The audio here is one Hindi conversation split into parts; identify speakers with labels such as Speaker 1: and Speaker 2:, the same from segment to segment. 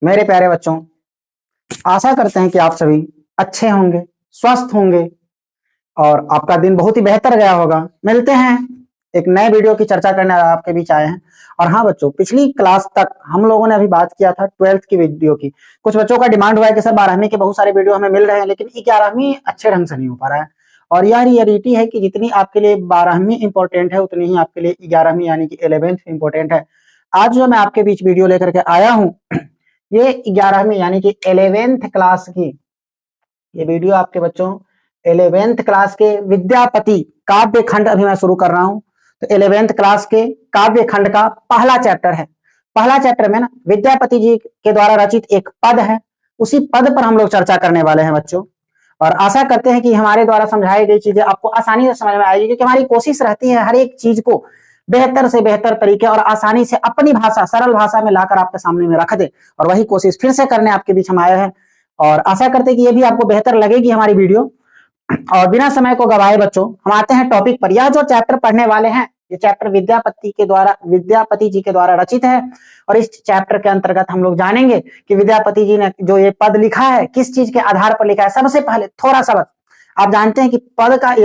Speaker 1: मेरे प्यारे बच्चों, आशा करते हैं कि आप सभी अच्छे होंगे, स्वस्थ होंगे और आपका दिन बहुत ही बेहतर गया होगा। मिलते हैं एक नए वीडियो की चर्चा करने आपके बीच आए हैं। और हाँ बच्चों, पिछली क्लास तक हम लोगों ने अभी बात किया था 12th की वीडियो की। कुछ बच्चों का डिमांड हुआ है कि सर 12वीं के बहुत सारे वीडियो हमें मिल रहे हैं, लेकिन 11वीं अच्छे ढंग से नहीं हो पा रहा है। और यह रियलिटी है कि जितनी आपके लिए 12वीं इंपॉर्टेंट है, उतनी ही आपके लिए 11वीं यानी कि 11th इंपॉर्टेंट है। आज जो मैं आपके बीच वीडियो लेकर के आया हूँ, ये 11वीं यानी कि 11th क्लास की ये वीडियो आपके बच्चों 11th क्लास के विद्यापति काव्य खंड अभी मैं शुरू कर रहा हूं। तो 11th क्लास के काव्य खंड का पहला चैप्टर है। पहला चैप्टर में ना विद्यापति जी के द्वारा रचित एक पद है, उसी पद पर हम लोग चर्चा करने वाले हैं बच्चों। और आशा करते हैं कि हमारे द्वारा समझाई गई चीजें आपको आसानी से समझ में आएगी, क्योंकि हमारी कोशिश रहती है हर एक चीज को बेहतर से बेहतर तरीके और आसानी से अपनी भाषा, सरल भाषा में लाकर आपके सामने में रख दे। और वही कोशिश फिर से करने आपके बीच हम आए हैं और आशा करते हैं कि ये भी आपको बेहतर लगेगी हमारी वीडियो। और बिना समय को गवाए बच्चों, हम आते हैं टॉपिक पर। यह जो चैप्टर पढ़ने वाले हैं, ये चैप्टर विद्यापति जी के द्वारा रचित है। और इस चैप्टर के अंतर्गत हम लोग जानेंगे कि विद्यापति जी ने जो ये पद लिखा है, किस चीज के आधार पर लिखा है। सबसे पहले थोड़ा सा बस, आप जानते हैं कि पद का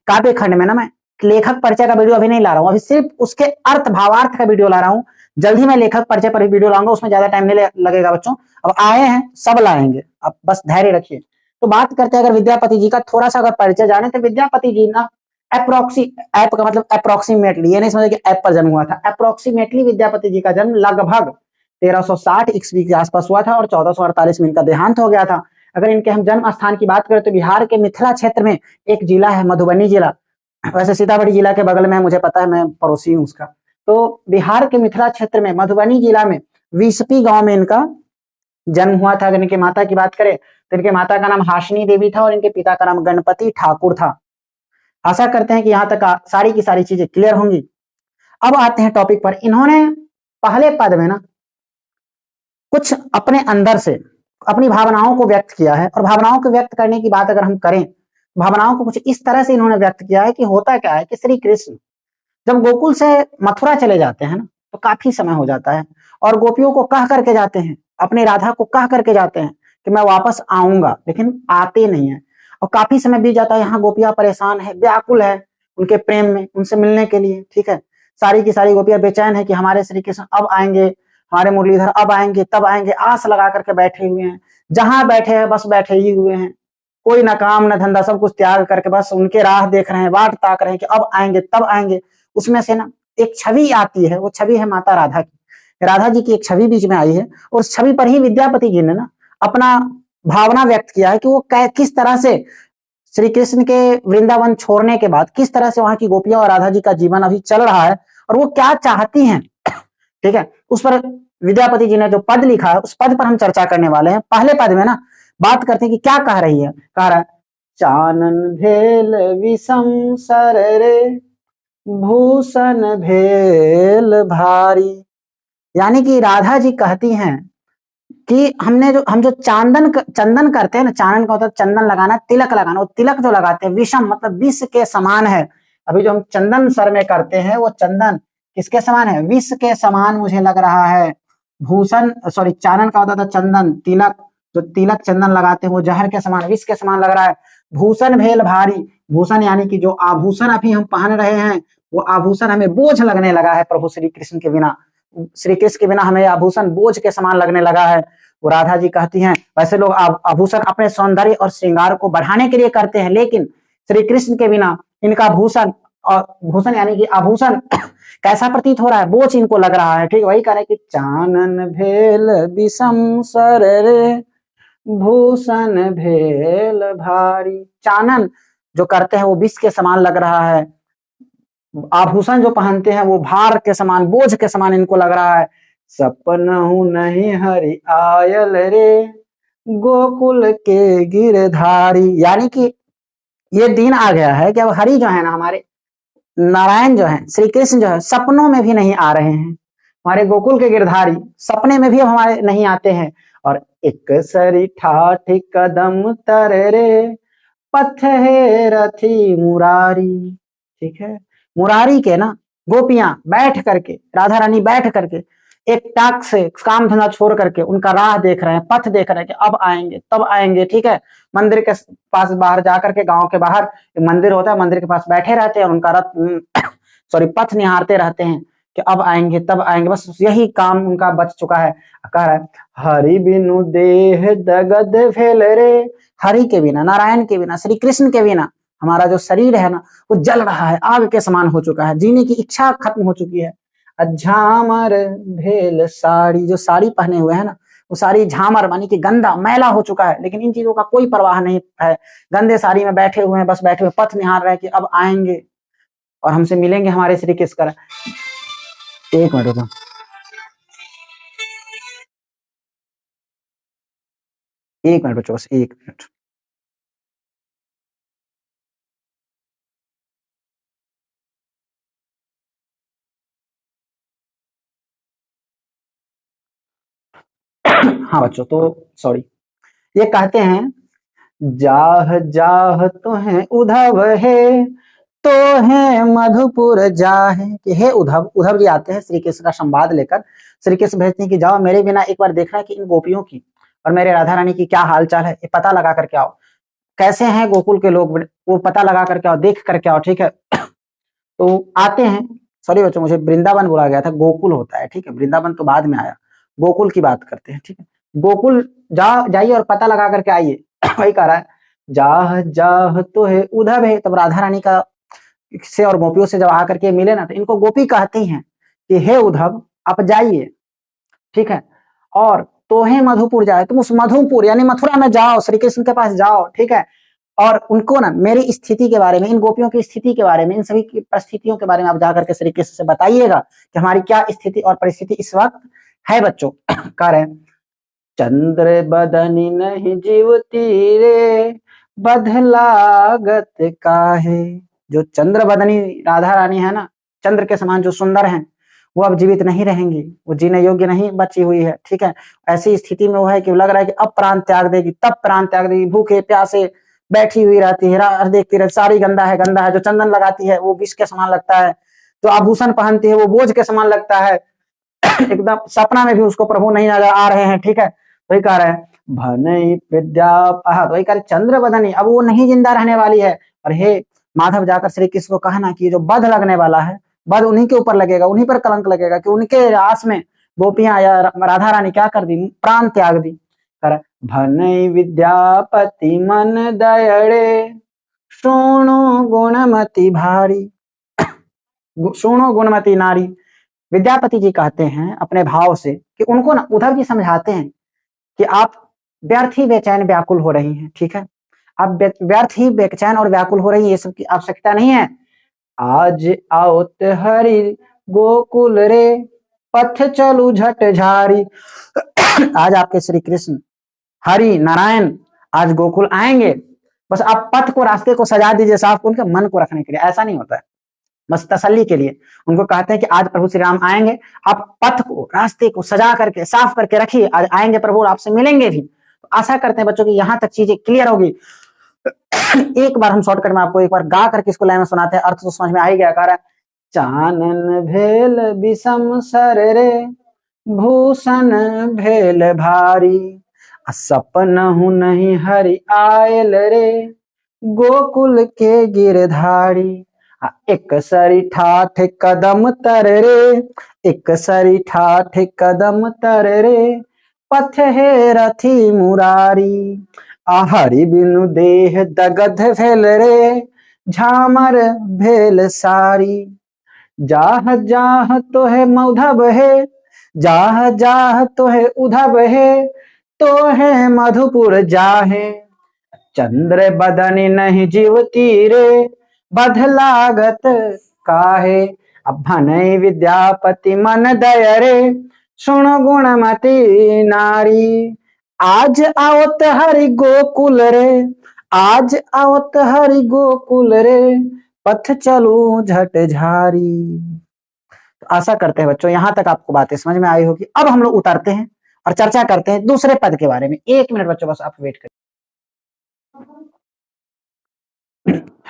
Speaker 1: काव्य खंड में ना मैं लेखक परिचय का वीडियो अभी नहीं ला रहा हूं, अभी सिर्फ उसके अर्थ भावार्थ का वीडियो ला रहा हूं। जल्द ही मैं लेखक परिचय पर वीडियो लाऊंगा, उसमें ज्यादा टाइम नहीं लगेगा बच्चों। अब आए हैं, सब लाएंगे, आप बस धैर्य रखिए। तो बात करते हैं अगर विद्यापति जी का थोड़ा सा अगर परिचय जाने, तो विद्यापति जी ना ऐप का मतलब अप्रोक्सीमेटली, ये नहीं समझे कि ऐप पर जन्म हुआ था। अप्रोक्सीमेटली विद्यापति जी का जन्म लगभग 1360 ईस्वी के आसपास हुआ था और 1448 में इनका देहांत हो गया था। अगर इनके हम जन्म स्थान की बात करें तो बिहार के मिथिला क्षेत्र में एक जिला है मधुबनी जिला। वैसे सीतामढ़ी जिला के बगल में मुझे पता है, मैं पड़ोसी हूँ उसका। तो बिहार के मिथिला क्षेत्र में मधुबनी जिला में विसपी गांव में इनका जन्म हुआ था। अगर इनके माता की बात करें तो इनके माता का नाम हाशनी देवी था और इनके पिता का नाम गणपति ठाकुर था। आशा करते हैं कि यहाँ तक सारी की सारी चीजें क्लियर होंगी। अब आते हैं टॉपिक पर। इन्होंने पहले पद में ना कुछ अपने अंदर से अपनी भावनाओं को व्यक्त किया है। और भावनाओं को व्यक्त करने की बात अगर हम करें, भावनाओं को कुछ इस तरह से इन्होंने व्यक्त किया है कि होता क्या है कि श्री कृष्ण जब गोकुल से मथुरा चले जाते हैं ना, तो काफी समय हो जाता है और गोपियों को कह करके जाते हैं, अपनी राधा को कह करके जाते हैं कि मैं वापस आऊंगा, लेकिन आते नहीं है। और काफी समय बीत जाता है, यहाँ गोपियां परेशान है, व्याकुल है उनके प्रेम में, उनसे मिलने के लिए। ठीक है, सारी की सारी गोपियां बेचैन है कि हमारे श्री कृष्ण अब आएंगे, हमारे मुरलीधर अब आएंगे, तब आएंगे, आस लगा करके बैठे हुए हैं। जहां बैठे हैं बस बैठे ही हुए हैं, कोई न काम न धंधा, सब कुछ त्याग करके बस उनके राह देख रहे हैं, बाट ताक रहे हैं कि अब आएंगे तब आएंगे। उसमें से ना एक छवि आती है, वो छवि है माता राधा की। राधा जी की एक छवि बीच में आई है और उस छवि पर ही विद्यापति जी ने ना अपना भावना व्यक्त किया है कि वो किस तरह से श्री कृष्ण के वृंदावन छोड़ने के बाद किस तरह से वहां की गोपियां और राधा जी का जीवन अभी चल रहा है और वो क्या चाहती हैं। ठीक है, उस पर विद्यापति जी ने जो पद लिखा है, उस पद पर हम चर्चा करने वाले हैं। पहले पद में ना बात करते हैं कि क्या कह रही है। कह रहा है, चानन भेल विषम सर रे, भूषण भेल भारी। यानी कि राधा जी कहती हैं कि हम जो चंदन करते हैं ना, चांदन का होता है चंदन लगाना, तिलक लगाना, वो तिलक जो लगाते हैं विषम मतलब विष के समान है। अभी जो हम चंदन सर में करते हैं वो चंदन किसके समान है, विष के समान मुझे लग रहा है। भूषण चानन का होता था चंदन, तिलक जो तिलक चंदन लगाते हैं वो जहर के समान, विष के समान लग रहा है। भूषण भेल भारी, भूषण यानी कि जो आभूषण अभी हम पहन रहे हैं, वो आभूषण हमें बोझ लगने लगा है। प्रभु श्री कृष्ण के बिना, श्री कृष्ण के बिना हमें आभूषण बोझ के समान लगने लगा है। वो राधा जी कहती हैं, वैसे लोग आभूषण अपने सौंदर्य और श्रृंगार को बढ़ाने के लिए करते हैं, लेकिन श्री कृष्ण के बिना इनका भूषण और भूषण यानी कि आभूषण कैसा प्रतीत हो रहा है, बोझ इनको लग रहा है। ठीक, वही कह रहे कि चानन भेल विषम सर रे, भूषण भेल भारी। चानन जो करते हैं वो विष के समान लग रहा है, आभूषण जो पहनते हैं वो भार के समान, बोझ के समान इनको लग रहा है। सपनहु नहीं हरि आयल रे, गोकुल के गिरधारी। यानी कि ये दिन आ गया है कि अब हरि जो है ना, हमारे नारायण जो है, श्री कृष्ण जो है, सपनों में भी नहीं आ रहे हैं। हमारे गोकुल के गिरधारी सपने में भी अब हमारे नहीं आते हैं। और एक सरी ठाठ कदम तर रे, पथ है रथी मुरारी। ठीक है, मुरारी के ना गोपियां बैठ करके, राधा रानी बैठ करके एक टाक से काम धंधा छोड़ करके उनका राह देख रहे हैं, पथ देख रहे हैं कि अब आएंगे तब आएंगे, ठीक है। मंदिर के पास बाहर जाकर के, गांव के बाहर एक मंदिर होता है, मंदिर के पास बैठे रहते हैं और उनका रथ सॉरी पथ निहारते रहते हैं कि अब आएंगे तब आएंगे, बस यही काम उनका बच चुका है। कह रहा है हरि बिनु देह दगद भेल रे, हरि के बिना, नारायण के बिना, श्री कृष्ण के बिना हमारा जो शरीर है ना वो जल रहा है, आग के समान हो चुका है, जीने की इच्छा खत्म हो चुकी है। झामर भेल साड़ी, जो साड़ी पहने हुए है ना वो साड़ी झामर मानी कि गंदा मैला हो चुका है, लेकिन इन चीजों का कोई परवाह नहीं है। गंदे साड़ी में बैठे हुए हैं, बस बैठे हुए पथ निहार रहे हैं कि अब आएंगे और हमसे मिलेंगे हमारे श्री कृष्ण। एक मिनट रुको, एक मिनट बच्चों, बस एक मिनट। हाँ बच्चों, तो सॉरी, ये कहते हैं जाह जाह तो है उधव है, तो है मधुपुर जाहे, कि हे उद्धव, उद्धव जी आते हैं श्री कृष्ण का संवाद लेकर। श्री कृष्ण भेजते हैं कि जाओ मेरे बिना एक बार देखना कि इन गोपियों की और मेरे राधा रानी की क्या हाल चाल है, ये पता लगा करके आओ, कैसे हैं गोकुल के लोग, वो पता लगा करके आओ, देख करके आओ, ठीक है। तो आते हैं, सॉरी बच्चों मुझे वृंदावन बोला गया था, गोकुल होता है, ठीक है, वृंदावन तो बाद में आया, गोकुल की बात करते हैं, ठीक है। गोकुल जाइए और पता लगा करके आइए। वही कह रहा है जाह जाह तो है उधव है, तब राधा रानी का से और गोपियों से जब आकर के मिले ना तो इनको गोपी कहती हैं कि हे उद्धव आप जाइए, ठीक है, और तोहे मधुपुर जाए, तुम उस मधुपुर यानी मथुरा में जाओ, श्री कृष्ण के पास जाओ, ठीक है, और उनको ना मेरी स्थिति के बारे में, इन गोपियों की स्थिति के बारे में, इन सभी की परिस्थितियों के बारे में आप जाकर के श्री कृष्ण से बताइएगा कि हमारी क्या स्थिति और परिस्थिति इस वक्त है बच्चों। कह रहे हैं चंद्र बदनी नहीं जीवती रे, बदलागत काहे, जो चंद्र बदनी राधा रानी है ना, चंद्र के समान जो सुंदर हैं, वो अब जीवित नहीं रहेंगी, वो जीने योग्य नहीं बची हुई है, ठीक है। ऐसी स्थिति में वो है कि लग रहा है कि अब प्राण त्याग देगी, तब प्राण त्याग देगी, भूखे प्यासे बैठी हुई रहती है, राह देखती रहती, सारी गंदा है गंदा है, जो चंदन लगाती है वो विष के समान लगता है, जो आभूषण पहनती है वो बोझ के समान लगता है। एकदम सपना में भी उसको प्रभु नहीं नजर आ रहे हैं, ठीक है। वही कह रहे हैं भनई विद्या, तो वही कह रहे चंद्र बदनी, अब वो नहीं जिंदा रहने वाली है। और हे माधव जाकर श्री कृष्ण को कहना कि जो बध लगने वाला है, बध उन्हीं के ऊपर लगेगा, उन्हीं पर कलंक लगेगा कि उनके आस में गोपियां या राधा रानी क्या कर दी, प्राण त्याग दी। कर भनई विद्यापति मन दयड़े, सोनो गुणमति भारी, सोनो गुणमति नारी। विद्यापति जी कहते हैं अपने भाव से कि उनको ना उद्धव जी समझाते हैं कि आप व्यर्थ ही बेचैन व्याकुल हो रही हैं, ठीक है, आप व्यर्थ ही बेचैन और व्याकुल हो रही है, ये सब की आवश्यकता नहीं है। आज आओत हरि गोकुल रे, पथ चलू झट झारी। आज आपके श्री कृष्ण हरि नारायण आज गोकुल आएंगे, बस आप पथ को, रास्ते को सजा दीजिए साफ, उनके मन को रखने के लिए, ऐसा नहीं होता है, बस तसल्ली के लिए उनको कहते हैं कि आज प्रभु श्री राम आएंगे, आप पथ को, रास्ते को सजा करके साफ करके रखिए, आज आएंगे प्रभु और आपसे मिलेंगे भी। तो आशा करते हैं बच्चों की यहाँ तक चीजें क्लियर होगी। एक बार हम शॉर्टकट में आपको एक बार गा करके इसको लाइन में सुनाते हैं, अर्थ तो समझ में आ ही गया। कह रहा है चानन भेल विषम सर रे, भूषण भेल भारी, सपनहु नहीं हरि आयल रे, गोकुल के गिरधारी। एक सरी ठाठ कदम तर रे, एक सरी ठाठ कदम तर रे, पथ है रथी मुरारी, हरि बिनु देह दगध भेल रे, झामर भेल सारी। जाह जाह तो है मधुब है, जाह जाह तो है उधब है, तो है मधुपुर जाहे, चंद्र बदनी नहीं जीवती रे, बध लागत काहे। अब भनई विद्यापति मन दय रे, सुन गुणमती नारी। आज आवत हरि गोकुल रे, आज आवत हरि गोकुल रे, पथ चलू झट झारी। तो आशा करते हैं बच्चों यहाँ तक आपको बातें समझ में आई होगी। अब हम लोग उतरते हैं और चर्चा करते हैं दूसरे पद के बारे में। एक मिनट बच्चों, बस आप वेट करें।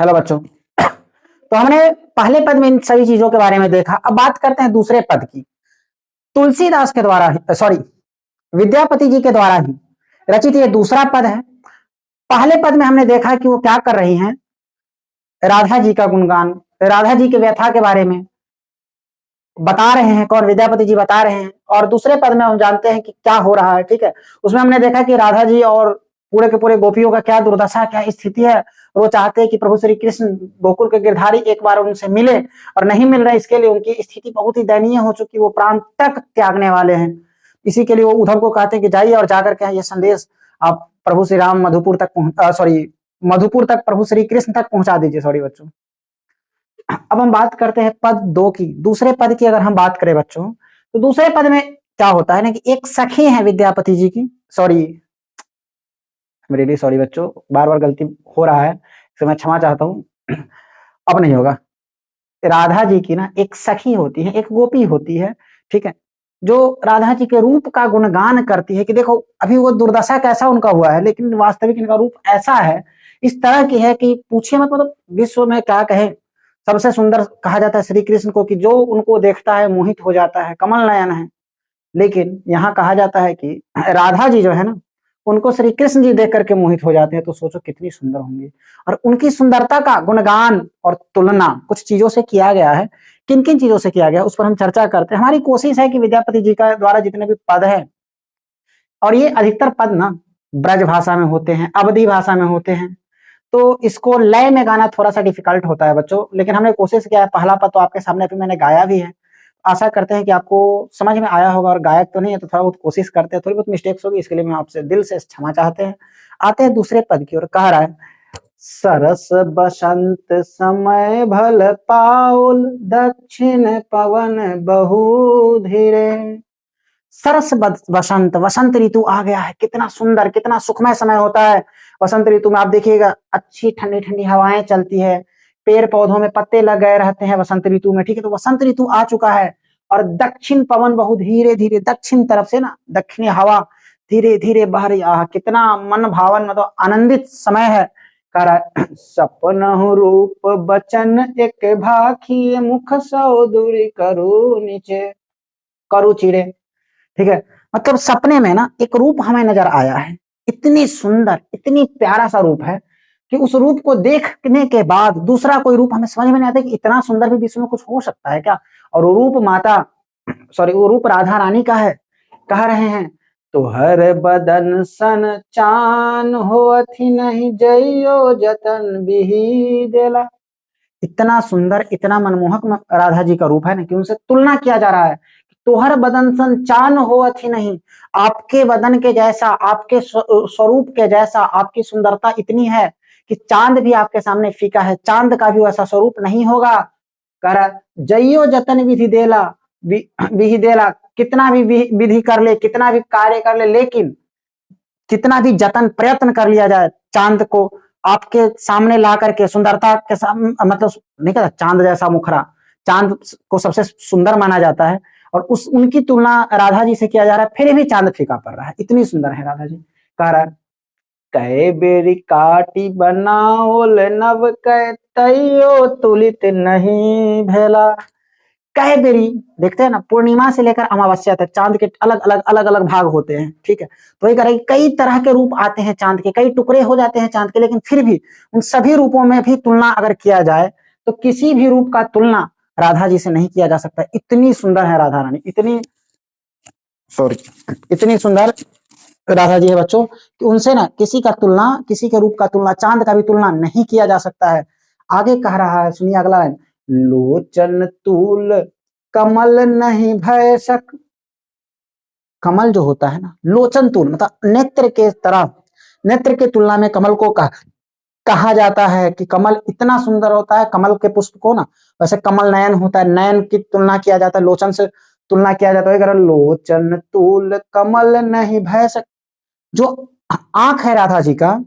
Speaker 1: हेलो बच्चों, तो हमने पहले पद में इन सभी चीजों के बारे में देखा, अब बात करते हैं दूसरे पद की। तुलसीदास के द्वारा ही, सॉरी, विद्यापति जी के द्वारा ही रचित ये दूसरा पद है। पहले पद में हमने देखा कि वो क्या कर रही हैं, राधा जी का गुणगान, राधा जी के व्यथा के बारे में बता रहे हैं, कौन, विद्यापति जी बता रहे हैं। और दूसरे पद में हम जानते हैं कि क्या हो रहा है, ठीक है। उसमें हमने देखा कि राधा जी और पूरे के पूरे गोपियों का क्या दुर्दशा, क्या स्थिति है। वो चाहते हैं कि प्रभु श्री कृष्ण गोकुल के गिरधारी एक बार उनसे मिले, और नहीं मिल रहे, इसके लिए उनकी स्थिति बहुत ही दयनीय हो चुकी, वो प्राण तक त्यागने वाले हैं। इसी के लिए वो उद्धव को कहते हैं कि जाइए और जाकर के ये संदेश आप प्रभु श्री राम मधुपुर तक सॉरी मधुपुर तक प्रभु श्री कृष्ण तक पहुंचा दीजिए। सॉरी बच्चों, अब हम बात करते हैं पद 2 की। दूसरे पद की अगर हम बात करें बच्चों, तो दूसरे पद में क्या होता है ना कि एक सखी है विद्यापति जी की, सॉरी, रियली सॉरी बच्चों, बार बार गलती हो रहा है, इससे मैं क्षमा चाहता हूँ। अब नहीं होगा। राधा जी की ना एक सखी होती है, एक गोपी होती है, ठीक है, जो राधा जी के रूप का गुणगान करती है कि देखो अभी वो दुर्दशा कैसा उनका हुआ है, लेकिन वास्तविक इनका रूप ऐसा है, इस तरह की है कि पूछिए मत, मतलब विश्व में क्या कहे, सबसे सुंदर कहा जाता है श्री कृष्ण को कि जो उनको देखता है मोहित हो जाता है, कमल नयन है। लेकिन यहाँ कहा जाता है कि राधा जी जो है ना, उनको श्री कृष्ण जी देख करके मोहित हो जाते हैं, तो सोचो कितनी सुंदर होंगी। और उनकी सुंदरता का गुणगान और तुलना कुछ चीजों से किया गया है। किन किन चीजों से किया गया उस पर हम चर्चा करते हैं। हमारी कोशिश है कि विद्यापति जी का द्वारा जितने भी पद है, और ये अधिकतर पद ना ब्रज भाषा में होते हैं, अवधी भाषा में होते हैं, तो इसको लय में गाना थोड़ा सा डिफिकल्ट होता है बच्चों, लेकिन हमने कोशिश किया है। पहला पद तो आपके सामने अभी मैंने गाया भी है, आशा करते हैं कि आपको समझ में आया होगा। और गायक तो नहीं है तो थोड़ा बहुत कोशिश करते हैं, थोड़ी बहुत मिस्टेक्स होगी, इसके लिए मैं आपसे दिल से क्षमा चाहते हैं। आते हैं दूसरे पद की ओर। कह रहा है, सरस बसंत समय भल पाउल, दक्षिण पवन बहु धीरे। सरस बसंत, वसंत ऋतु आ गया है, कितना सुंदर, कितना सुखमय समय होता है वसंत ऋतु में। आप देखिएगा अच्छी ठंडी ठंडी हवाएं चलती है, पेड़ पौधों में पत्ते लग गए रहते हैं वसंत ऋतु में, ठीक है। तो वसंत ऋतु आ चुका है, और दक्षिण पवन बहुत धीरे धीरे, दक्षिण तरफ से ना दक्षिणी हवा धीरे धीरे बह रही, कितना मन भावन, मतलब आनंदित समय है। कह रहा है, सपनहु रूप बचन एक भाखी, मुख सौ दूरी करू नीचे करू चिड़े, ठीक है। मतलब सपने में ना एक रूप हमें नजर आया है, इतनी सुंदर, इतनी प्यारा सा रूप है कि उस रूप को देखने के बाद दूसरा कोई रूप हमें समझ में नहीं आता कि इतना सुंदर भी विश्व में कुछ हो सकता है क्या। और वो रूप माता, सॉरी, वो रूप राधा रानी का है। कह रहे हैं, तो हर बदन सन चान होथि नहीं, जइयो जतन बिहि देला। इतना सुंदर, इतना मनमोहक राधा जी का रूप है ना कि उनसे तुलना किया जा रहा है। तोहर बदन सन चान हो अथी नहीं, आपके बदन के जैसा, आपके स्वरूप के जैसा, आपकी सुंदरता इतनी है कि चांद भी आपके सामने फीका है, चांद का भी वैसा स्वरूप नहीं होगा। कर जइयो जतन विधि देला, विधि देला, कितना भी विधि कर ले, कितना भी कार्य कर ले, लेकिन कितना भी जतन प्रयत्न कर लिया जाए, चांद को आपके सामने ला करके सुंदरता के सामने, मतलब नहीं कहता चांद जैसा मुखरा, चांद को सबसे सुंदर माना जाता है, और उस उनकी तुलना राधा जी से किया जा रहा है, फिर भी चांद फीका पड़ रहा है, इतनी सुंदर है राधा जी। कह रहा है, कहे बेरी काटी बनाओल नव कह तैयो तुलित नहीं भेला। कहे बेरी, देखते हैं ना, पूर्णिमा से लेकर अमावस्या तक चांद के अलग अलग भाग होते हैं, ठीक है। तो ये कह रहे कई तरह के रूप आते हैं चांद के, कई टुकड़े हो जाते हैं चांद के, लेकिन फिर भी उन सभी रूपों में भी तुलना अगर किया जाए तो किसी भी रूप का तुलना राधा जी से नहीं किया जा सकता। इतनी सुंदर है राधा रानी, इतनी, सॉरी, इतनी सुंदर राधा जी है बच्चों कि उनसे ना किसी का तुलना, किसी के रूप का तुलना, चांद का भी तुलना नहीं किया जा सकता है। आगे कह रहा है, सुनिए अगला लाइन, लोचन तूल कमल नहीं भय सक। कमल जो होता है ना, लोचन तूल मतलब नेत्र के तरह, नेत्र के तुलना में कमल को कहा जाता है कि कमल इतना सुंदर होता है। कमल के पुष्प को ना, वैसे कमल नयन होता है, नयन की तुलना किया जाता है, लोचन से तुलना किया जाता है। लोचन तूल कमल नहीं भय सक, जो आंख है राधा जी का,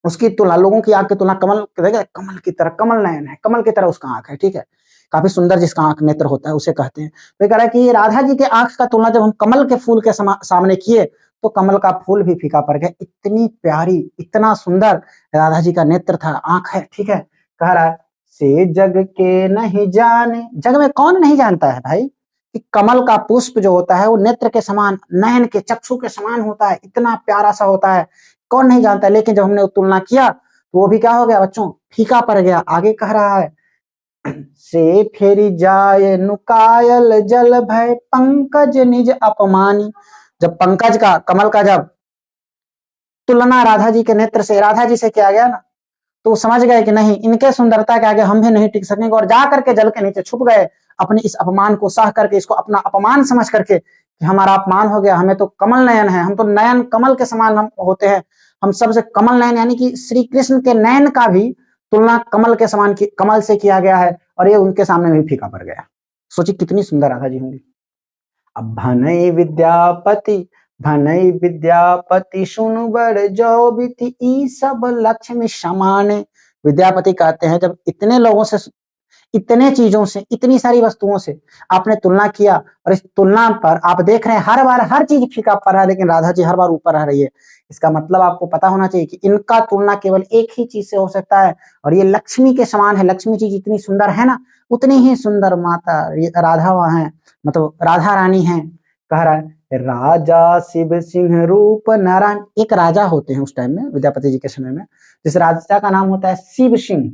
Speaker 1: उसकी तुलना, लोगों की आंख की तुलना कमल, कमल की तरह, कमल नयन है, कमल की तरह उसका आंख है, ठीक है। काफी सुंदर जिसका आंख नेत्र होता है उसे कहते हैं। तो कह रहा है कि राधा जी के आंख का तुलना जब हम कमल के फूल के सामने किए तो कमल का फूल भी फीका पड़ गया। इतनी प्यारी, इतना सुंदर राधा जी का नेत्र था, आंख है, ठीक है। कह रहा है, से जग के नहीं जाने, जग में कौन नहीं जानता है भाई, कि कमल का पुष्प जो होता है वो नेत्र के समान, नयन के चक्षु के समान होता है, इतना प्यारा सा होता है, कौन नहीं जानता। लेकिन जब हमने तुलना किया तो वो भी क्या हो गया बच्चों, फीका पड़ गया। आगे कह रहा है, से फेरी जाए नुकायल जल भय पंकज निज अपमानी। जब पंकज का, कमल का जब तुलना राधा जी के नेत्र से, राधा जी से किया गया ना, तो समझ गए कि नहीं, इनके सुंदरता के आगे हम भी नहीं टिक सकेंगे, और जा करके जल के नीचे छुप गए, अपने इस अपमान को सह करके, इसको अपना अपमान समझ करके कि हमारा अपमान हो गया, हमें तो कमल नयन है, हम तो नयन कमल के समान हम होते हैं, हम सबसे कमल नयन, यानी कि श्री कृष्ण के नयन का भी तुलना कमल के समान की, कमल से किया गया है, और ये उनके सामने भी फीका पड़ गया। सोचिए कितनी सुंदर राधा जी होंगी। अब भनई विद्यापति सुनु बड़ जो बीती ई सब लक्ष्मी समाने। विद्यापति कहते हैं जब इतने लोगों से, इतने चीजों से, इतनी सारी वस्तुओं से आपने तुलना किया, और इस तुलना पर आप देख रहे हैं हर बार हर चीज फीका पड़ रहा है, लेकिन राधा जी हर बार ऊपर रह रही है। इसका मतलब आपको पता होना चाहिए कि इनका तुलना केवल एक ही चीज से हो सकता है, और ये लक्ष्मी के समान है। लक्ष्मी जी जितनी सुंदर है ना, उतनी ही सुंदर माता राधा वहां है, मतलब राधा रानी है। कह रहा है, राजा शिव सिंह रूप नारायण। एक राजा होते हैं उस टाइम में, विद्यापति जी के समय में, जिस राजा का नाम होता है शिव सिंह,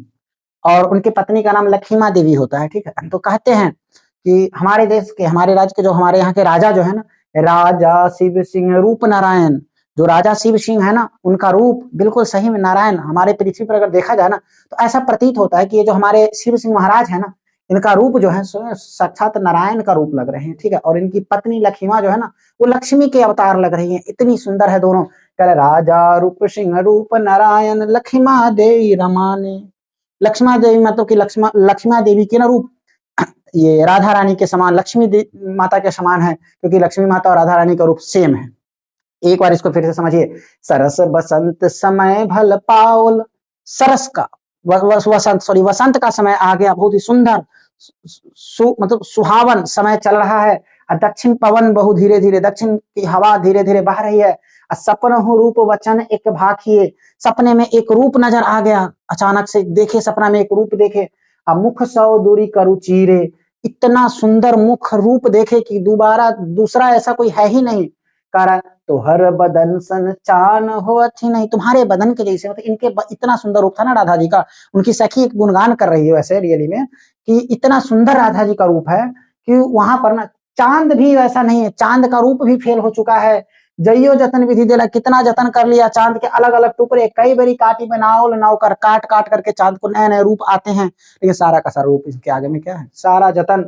Speaker 1: और उनकी पत्नी का नाम लक्ष्मा देवी होता है। ठीक है, तो कहते हैं कि हमारे देश के, हमारे राज्य के, जो हमारे यहाँ के राजा जो है ना, राजा शिव सिंह रूप नारायण, जो राजा शिव सिंह है ना, उनका रूप बिल्कुल सही में नारायण। हमारे पृथ्वी पर अगर देखा जाए ना, तो ऐसा प्रतीत होता है कि ये जो हमारे शिव सिंह महाराज है ना, इनका रूप जो है साक्षात नारायण का रूप लग रहे हैं। ठीक है, और इनकी पत्नी लक्ष्मा जो है ना, वो लक्ष्मी के अवतार लग रही है, इतनी सुंदर है दोनों। कह राजा रूप सिंह रूप नारायण लक्ष्मा देवी रमाने। लक्ष्मा देवी मतलब कि लक्ष्मा देवी के ना रूप ये राधा रानी के समान, लक्ष्मी माता के समान है, क्योंकि लक्ष्मी माता और राधा रानी का रूप सेम है। एक बार इसको फिर से समझिए, सरस बसंत समय भल पाओल। सरस का वसंत, सॉरी वसंत का समय आ गया, बहुत ही सुंदर मतलब सुहावन समय चल रहा है। दक्षिण पवन बहु धीरे धीरे, दक्षिण की हवा धीरे धीरे बह रही है। सपन हो रूप वचन एक भाखिए। सपने में एक रूप नजर आ गया, अचानक से देखे सपना में एक रूप देखे। अब मुख सौ दूरी करु चीरे। इतना सुंदर मुख रूप देखे कि दोबारा दूसरा ऐसा कोई है ही नहीं। कारण तो हर बदन सन चान हो अच्छी नहीं, तुम्हारे बदन के जैसे, मतलब इनके इतना सुंदर रूप था ना राधा जी का। उनकी सखी एक गुणगान कर रही है वैसे रियली में, कि इतना सुंदर राधा जी का रूप है कि वहां पर ना चांद भी वैसा नहीं है, चांद का रूप भी फेल हो चुका है। जइयो जतन विधि देला, कितना जतन कर लिया, चांद के अलग अलग टुकड़े कई बारी काटी बनाओ नाव कर, काट काट करके चांद को नए नए रूप आते हैं, लेकिन सारा का सारा रूप इसके आगे में क्या है, सारा जतन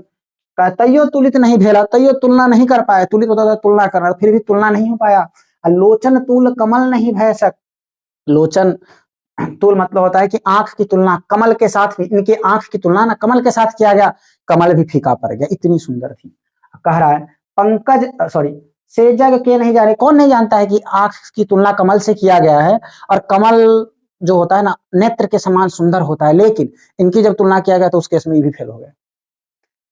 Speaker 1: का तैयो तुलित नहीं भेला, तैयो तुलना नहीं कर पाया। तुलित होता था तुलना करना, फिर भी तुलना नहीं हो पाया। लोचन तूल कमल नहीं भय सक। लोचन तूल मतलब होता है कि आंख की तुलना कमल के साथ भी, इनकी आंख की तुलना ना कमल के साथ किया गया, कमल भी फीका पड़ गया, इतनी सुंदर थी। कह रहा है पंकज, सॉरी, से जग के नहीं जाने, कौन नहीं जानता है कि आंख की तुलना कमल से किया गया है, और कमल जो होता है ना नेत्र के समान सुंदर होता है, लेकिन इनकी जब तुलना किया गया तो उस केस में भी फेल हो गया।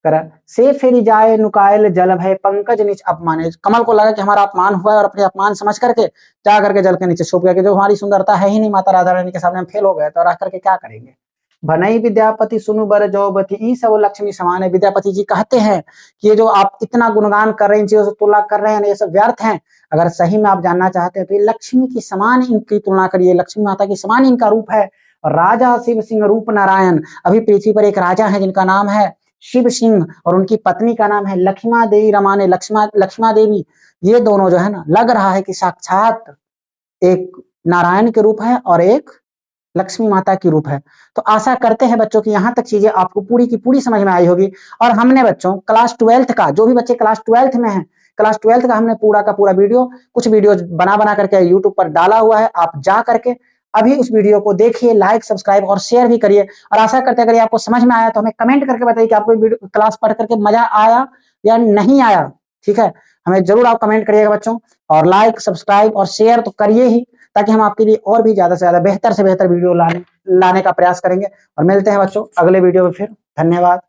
Speaker 1: करा से फेरी जाए नुकायल जल भय पंकज नीच अपमाने। कमल को लगा कि हमारा अपमान हुआ है, और अपने अपमान समझ करके जा करके जल के नीचे छुप गया, कि जो हमारी सुंदरता है ही नहीं माता राधा रानी के सामने हम फेल हो गए, तो रह करके क्या करेंगे। भनई विद्यापति सुनु बर जौबती ई सब लक्ष्मी समान है। विद्यापति जी कहते हैं कि ये जो आप इतना गुणगान कर रहे हैं, इन चीजों से तुलना कर रहे हैं, ये सब व्यर्थ है। अगर सही में आप जानना चाहते हैं तो ये लक्ष्मी की समान इनकी तुलना करिए, लक्ष्मी माता की समान इनका रूप है। और राजा शिव सिंह रूप नारायण, अभी पृथ्वी पर एक राजा है जिनका नाम है शिव सिंह, और उनकी पत्नी का नाम है लक्ष्मा देवी रमाने, लक्ष्मा देवी। ये दोनों जो है ना, लग रहा है कि साक्षात एक नारायण के रूप है और एक लक्ष्मी माता की रूप है। तो आशा करते हैं बच्चों की यहाँ तक चीजें आपको पूरी की पूरी समझ में आई होगी। और हमने बच्चों क्लास 12th का, जो भी बच्चे क्लास 12th में हैं, क्लास 12th का हमने पूरा का पूरा वीडियो, कुछ वीडियो बना बना करके यूट्यूब पर डाला हुआ है। आप जा करके अभी उस वीडियो को देखिए, लाइक सब्सक्राइब और शेयर भी करिए। और आशा करते हैं अगर आपको समझ में आया तो हमें कमेंट करके बताइए कि आपको क्लास पढ़ करके मजा आया या नहीं आया। ठीक है, हमें जरूर आप कमेंट करिएगा बच्चों, और लाइक सब्सक्राइब और शेयर तो करिए ही, ताकि हम आपके लिए और भी ज्यादा से ज्यादा बेहतर से बेहतर वीडियो लाने का प्रयास करेंगे। और मिलते हैं बच्चों अगले वीडियो में फिर। धन्यवाद।